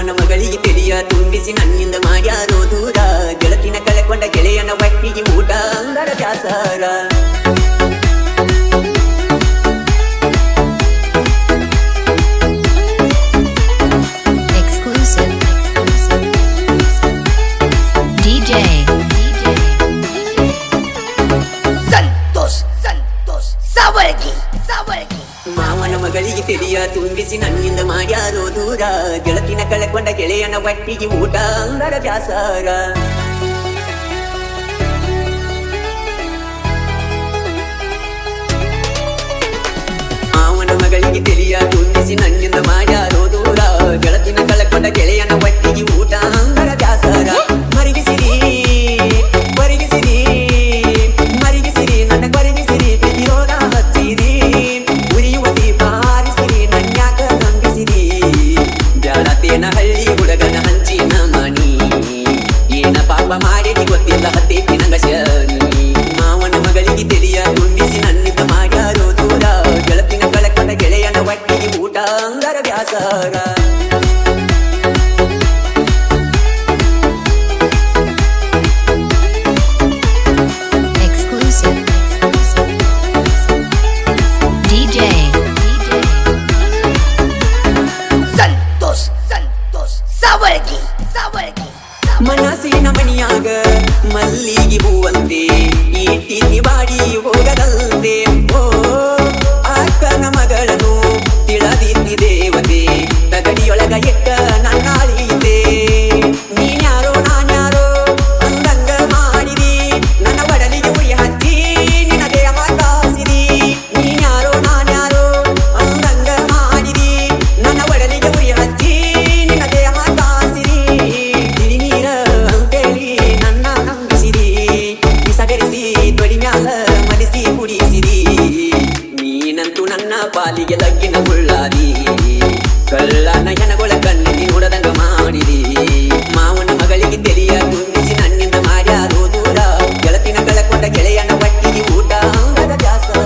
ಮಾವನ ಮಗಳಿಗೆ ತಿಳಿಯ ತುಂಬಿಸಿ ನನ್ನಿಂದ ಮಾಡ್ಯಾರೋ ದೂರ ಗೆಳತಿನ ಕಳೆಕೊಂಡ ಗೆಳೆಯನ ಹೊಟ್ಟಿಗೆ ಊಟ ಅಂದರ ಬ್ಯಾಸರ ಮಾವನ ಮಗಳಿಗೆ ತಿಳಿಯ ತುಂಬಿಸಿ ನನ್ನಿಂದ ಮಾಡ್ಯಾರೋ ದೂರ ಗೆಳತಿನ ಕಳೆಕೊಂಡ ಗೆಳೆಯನ ಹೊಟ್ಟಿಗೆ ಊಟ ಅಂದರ ಬ್ಯಾಸರ ಮಾವನ ಮಗಳಿಗೆ ತಿಳಿಯ ತುಂಬಿಸಿ ನನ್ನಿಂದ ಮಾಡ್ಯಾರೋ ದೂರ ಗೆಳತಿನ ಕಳೆಕೊಂಡ ಗೆಳೆಯನ ಹೊಟ್ಟಿಗೆ ಊಟ ಅಂದರ ಬ್ಯಾಸರ ಮರಿಗಿಸಿರಿ ಮರಿಗಿಸಿರಿ ಮರಿಗಿಸಿರಿ ನನ್ನ ಕೊರಗಿಸಿರಿ ಪ್ರತಿರೋಧ ಹಚ್ಚಿರಿ ಹಳ್ಳಿ ಹುಡುಗನ ಹಂಚಿನ ಮಣಿ ಏನ ಪಾಪ ಮಾಡಿದಿ ಗೊತ್ತಿಲ್ಲ ಹತ್ತೇತಿ ನಂಗ ಶನಿ ಮಾವನ ಮಗಳಿಗೆ ತಿಳಿಯ ತುಂಬಿಸಿ ನನ್ನಿಂದ ಮಾಡ್ಯಾರೋ ದೂರ ಗೆಳತಿನ ಕಳೆಕೊಂಡ ಗೆಳೆಯನ ಹೊಟ್ಟಿಗೆ ಊಟ ಅಂದರ ಬ್ಯಾಸರ ಮನಸ್ಸಿನ ಮಣಿಯಾಗ ಮಲ್ಲಿಗೆ ಹೂವಂತೆ ಈಟಿನಿ ಬಾಡಿ ಹೋಗದಂತೆ ಓ ಅಕ್ಕನ ಮಗಳನ್ನು ತಿಳದಿದ್ದಿ ದೇವತೆ ತಗಡಿಯೊಳಗ ಎಟ್ಟ ನನ್ನಾಳಿದೆ ನೀನ್ಯಾರೋ ನಾನ್ಯಾರೋ ಅಂದಂಗ ಮಾಡಿದಿ ನನ್ನ ಬಡಲಿಗೆ ಉರಿ ಹಚ್ಚಿ ನಿನಗೆ ಮಾತಾಸಿದಿ ನೀನ್ಯಾರೋ ನಾನ್ಯಾರೋ ಅಂದಂಗ ಮಾಡಿದಿ ನನ್ನ ಬಡಲಿಗೆ ಉರಿ ಹಚ್ಚಿ ನಿನಗೆ ಮಾತಾಸಿರಿ ಮನಸಿ ಕುಡಿಸಿರಿ ನೀನಂತೂ ನನ್ನ ಪಾಲಿಗೆ ಲಗ್ಗಿನ ಗುಳ್ಳಾದಿ ಕಳ್ಳ ನಯನಗೊಳ ಕಣ್ಣಿಗೆ ಹೊಡೆದಂಗ ಮಾಡಿದಿ ಮಾವನ ಮಗಳಿಗೆ ತಿಳಿಯ ತುಂಬಿಸಿ ನನ್ನಿಂದ ಮಾಡ್ಯಾರೋ ದೂರ ಗೆಳತಿನ ಕಳೆಕೊಂಡ ಗೆಳೆಯನ ಹೊಟ್ಟಿಗೆ ಊಟ ಅಂಗದ ಬ್ಯಾಸರ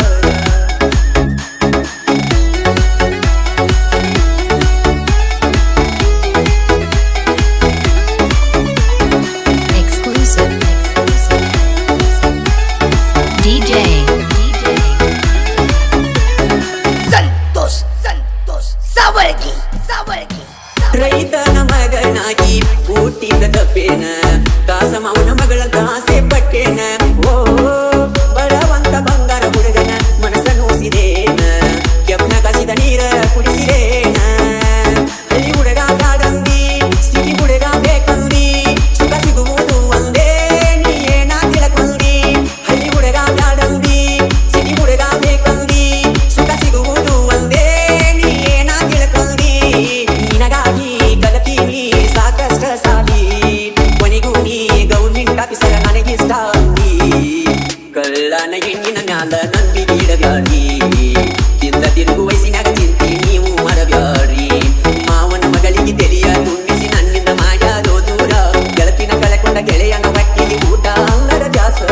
ರೈತನ ಮಗನಾಗಿ ಹುಟ್ಟಿದ ತಪ್ಪೇನ ಕಾಸ ಮಾವನ ಮಗಳ ಕಾಸೆ ಪಟ್ಟೇನ ಓ ಬಡವಂತ ಬಂಗಾರ ಹುಡುಗನ ಮನಸ್ಸ ನೋಸಿದೇನ ಕೆಪ್ಪನ ಕಾಸಿದ ನೀರ ಕುಡಿಸಿರೇನ ಹಳ್ಳಿ ಹುಡುಗ ಕಾಡಂದಿ ಸಿಟಿ ಹುಡುಗ ಬೇಕಂದಿ ಸುಖ ಸಿಗುವುದು ಒಂದೇ ನೀ ಏನ ತಿಳಕೊಂದಿ ಹಳ್ಳಿ ಹುಡುಗ ಕಾಡಂದಿ ಸಿಟಿ ಹುಡುಗ ಬೇಕಂದಿ ಸುಖ ಸಿಗುವುದು ಒಂದೇ ನೀ ಏನ ತಿಳಕೊಂದಿ ನಿನಗಾಗಿ ಕಲತೀನಿ ಸಾಕಷ್ಟ ಸಾಲಿ ಕೊನೆಗೂ ನೀ ಗೌರ್ಮೆಂಟ್ ಆಫೀಸರ ನನಗಿಷ್ಟ ಅಂದಿ ಕಳ್ಳನ ಹೆಣ್ಣಿನ ಮ್ಯಾಲ ನಂಬಿಕೆ ಇಡಬ್ಯಾಡ್ರಿ ತಿಂದ ತಿರುಗು ವಯಸ್ಸಿನಾಗ ಚಿಂತೆ ನೀವು ಮಾಡಬ್ಯಾಡ್ರಿ ಮಾವನ ಮಗಳಿಗೆ ತಿಳಿಯ ತುಂಬಿಸಿ ನನ್ನಿಂದ ಮಾಡ್ಯಾರೋ ದೂರ ಗೆಳತಿನ ಕಳೆಕೊಂಡ ಗೆಳೆಯನ ಹೊಟ್ಟಿಗೆ ಊಟ ಅಂಗದ ಬ್ಯಾಸರ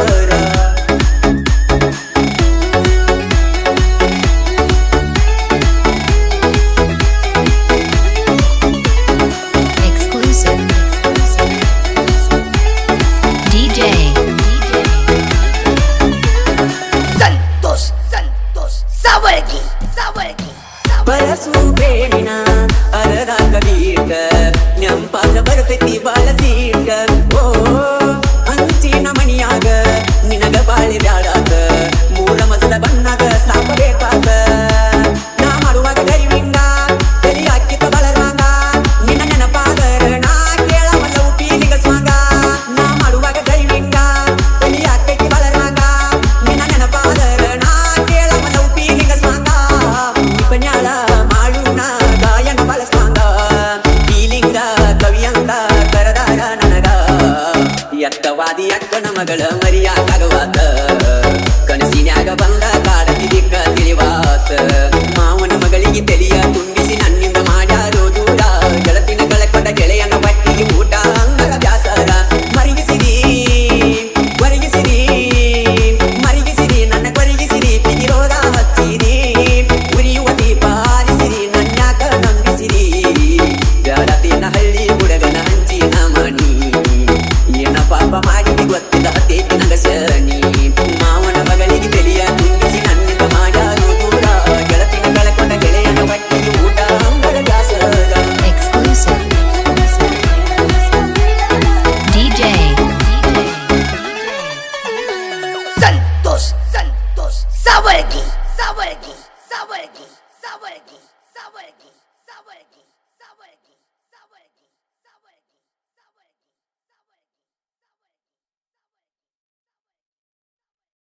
ಬರಸು ಪ್ರೇಮಿನ ಅರದಾಗ ಬೀಟ ನೆಂಪಾಗ ಬರ್ತೈತಿ ಬಾಳ ಸೀಟ ಓ ಹಂಚಿನ ಮಣಿಯಾಗ ನಿನಗ ಬಾಳಿ ಬ್ಯಾಡಾಗ ಮೂಲ ಮಸದ ಬಣ್ಣಾಗ ಸಾಕಬೇಕಾಗ ನಾ ಮಾಡುವಾಗ ದೈವಿಂಗ ತಲಿ ಹಾಕಿತ ಬಳರಾಗ ನಿನ್ನ ನೆನಪಾಗರ ನಾ ಕೇಳವಲ್ಲ ಉಪ್ಪಿಲಿಗ ಸ್ವಾಂಗ ನಾ ಮಾಡುವಾಗ ದೈವಿಂಗ ತಲಿ ಹಾಕೈತಿ ಬಳರಾಗ ನಿನ್ನ ನೆನಪಾಗರ ನಾ ಕೇಳವಲ್ಲ ಉಪ್ಪಿಲಿಗ ಸ್ವಾಂಗ ನಿಪನ್ಯಾಳ ಮಾಡುಣ ಗಾಯನ ಬಳಸ್ತಾಂಗ ಫೀಲಿಂಗ ಕವಿಯಂತ ಕರದಾರ ನನಗ ಎತ್ತವಾದಿ ಅಕ್ಕನ ಮಗಳ ಮರಿಯಾಗವಾತ ಕನಸಿನ್ಯಾಗ ಬಂದ ಕಾಡತಿದಿಕ್ಕ ತಿಳಿವಾತ ಮಾವನ ಮಗಳಿಗೆ ತಿಳಿಯ ತುಂಬಿಸಿ ನನ್ನಿಂದ ಮಾಡ್ಯಾರೋ ದೂರ ಗೆಳತಿನ ಕಳೆಕೊಂಡ ಗೆಳೆಯನ ಹೊಟ್ಟಿಗೆ ಊಟ ಅಂಗದ ಬ್ಯಾಸರ ಮರಿಗಿಸಿರಿ ಮರಿಗಿಸಿರಿ ಮರಿಗಿಸಿರಿ ನನ್ನ ಕೊರಗಿಸಿರಿ ಪ್ರತಿರೋಧ ಹಚ್ಚಿರಿ ಉರಿಯುವ ದೀಪ ಹಾರಿಸಿರಿ ನನ್ಯಾಕ ನಂಬಿಸಿರಿ ಗೆಳತಿನ ಹಳ್ಳಿ Sawargi, Sawargi, Sawargi, Sawargi.